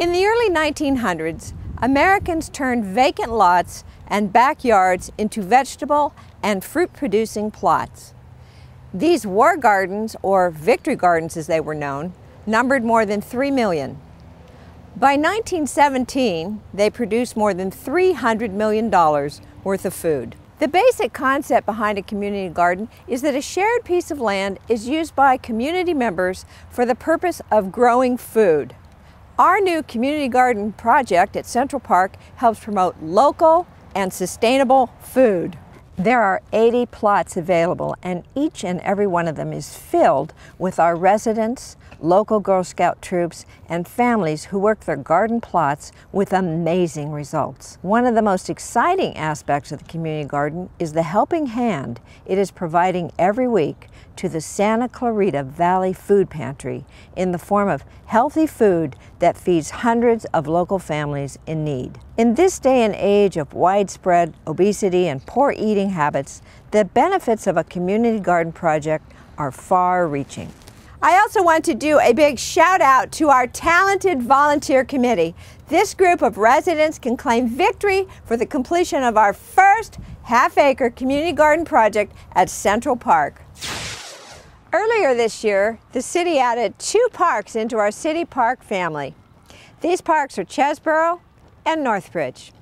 In the early 1900s, Americans turned vacant lots and backyards into vegetable and fruit-producing plots. These war gardens, or victory gardens as they were known, numbered more than 3 million. By 1917, they produced more than $300 million worth of food. The basic concept behind a community garden is that a shared piece of land is used by community members for the purpose of growing food. Our new community garden project at Central Park helps promote local and sustainable food. There are 80 plots available, and each and every one of them is filled with our residents, local Girl Scout troops, and families who work their garden plots with amazing results. One of the most exciting aspects of the community garden is the helping hand it is providing every week to the Santa Clarita Valley Food Pantry in the form of healthy food that feeds hundreds of local families in need. In this day and age of widespread obesity and poor eating habits, the benefits of a community garden project are far-reaching. I also want to do a big shout out to our talented volunteer committee. This group of residents can claim victory for the completion of our first half-acre community garden project at Central Park. Earlier this year, the city added 2 parks into our city park family. These parks are Chesborough and Northbridge,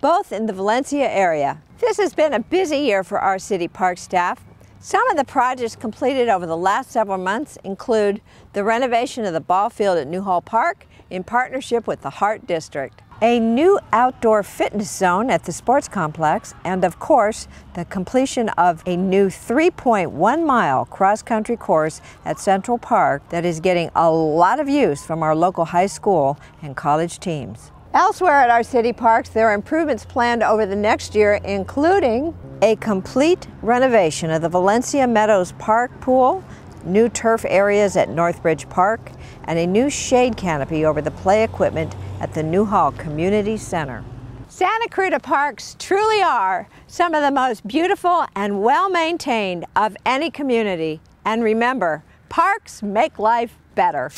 both in the Valencia area. This has been a busy year for our city park staff. Some of the projects completed over the last several months include the renovation of the ball field at Newhall Park in partnership with the Hart District, a new outdoor fitness zone at the sports complex, and of course, the completion of a new 3.1-mile cross-country course at Central Park that is getting a lot of use from our local high school and college teams. Elsewhere at our city parks, there are improvements planned over the next year, including a complete renovation of the Valencia Meadows Park pool, new turf areas at Northbridge Park, and a new shade canopy over the play equipment at the Newhall Community Center. Santa Clarita parks truly are some of the most beautiful and well-maintained of any community. And remember, parks make life better.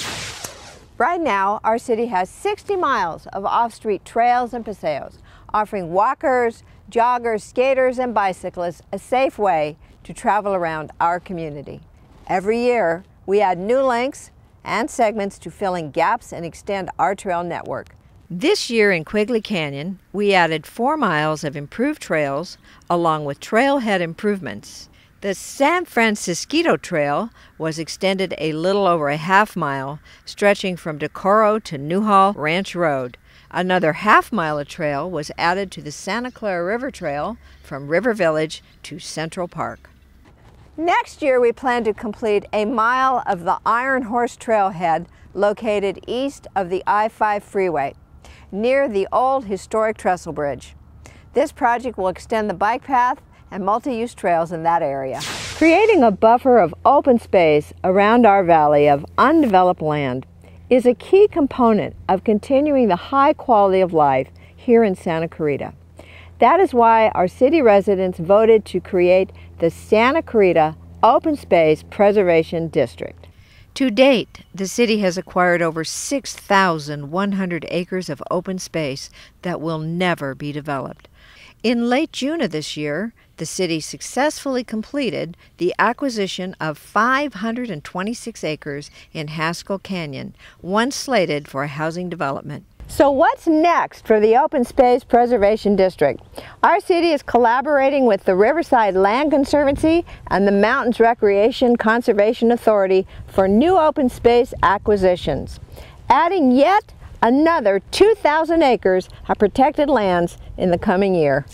Right now, our city has 60 miles of off-street trails and paseos, offering walkers, joggers, skaters, and bicyclists a safe way to travel around our community. Every year, we add new links and segments to fill in gaps and extend our trail network. This year in Quigley Canyon, we added 4 miles of improved trails along with trailhead improvements. The San Francisco Trail was extended a little over a half-mile, stretching from Decorro to Newhall Ranch Road. Another half-mile of trail was added to the Santa Clara River Trail from River Village to Central Park. Next year, we plan to complete a mile of the Iron Horse Trailhead located east of the I-5 freeway, near the old historic trestle bridge. This project will extend the bike path and multi-use trails in that area. Creating a buffer of open space around our valley of undeveloped land is a key component of continuing the high quality of life here in Santa Clarita. That is why our city residents voted to create the Santa Clarita Open Space Preservation District. To date, the city has acquired over 6,100 acres of open space that will never be developed. In late June of this year, the city successfully completed the acquisition of 526 acres in Haskell Canyon, once slated for a housing development. So what's next for the Open Space Preservation District? Our city is collaborating with the Riverside Land Conservancy and the Mountains Recreation Conservation Authority for new open space acquisitions, adding yet another 2,000 acres of protected lands in the coming year.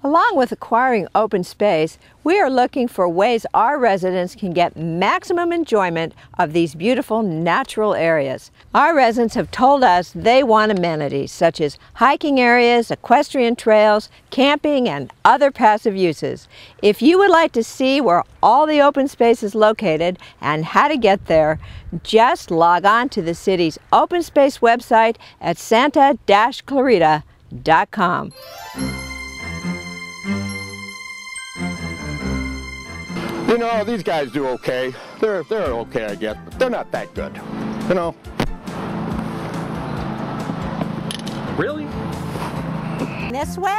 Along with acquiring open space, we are looking for ways our residents can get maximum enjoyment of these beautiful natural areas. Our residents have told us they want amenities such as hiking areas, equestrian trails, camping, and other passive uses. If you would like to see where all the open space is located and how to get there, just log on to the city's open space website at santa-clarita.com. You know, these guys do okay. They're okay, I guess, but they're not that good, you know. This way?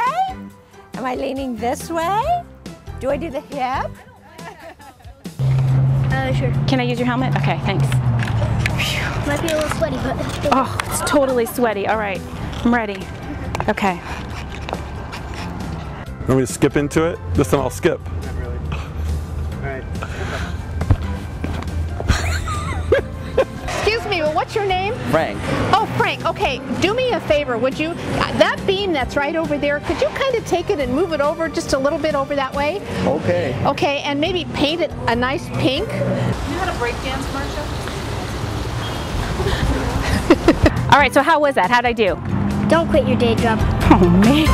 Am I leaning this way? Do I do the hip? Sure. Can I use your helmet? Okay, thanks. Might be a little sweaty, but... Oh, it's totally sweaty. All right, I'm ready. Okay. Want me to skip into it? This time I'll skip. Not really. All right. Excuse me, but what's your name? Frank. Oh, Frank. Okay, do me a favor, would you? That beam that's right over there, could you kind of take it and move it over just a little bit over that way? Okay. Okay, and maybe paint it a nice pink. You know how to break dance, Marcia? All right, so how was that? How'd I do? Don't quit your day job. Oh, man.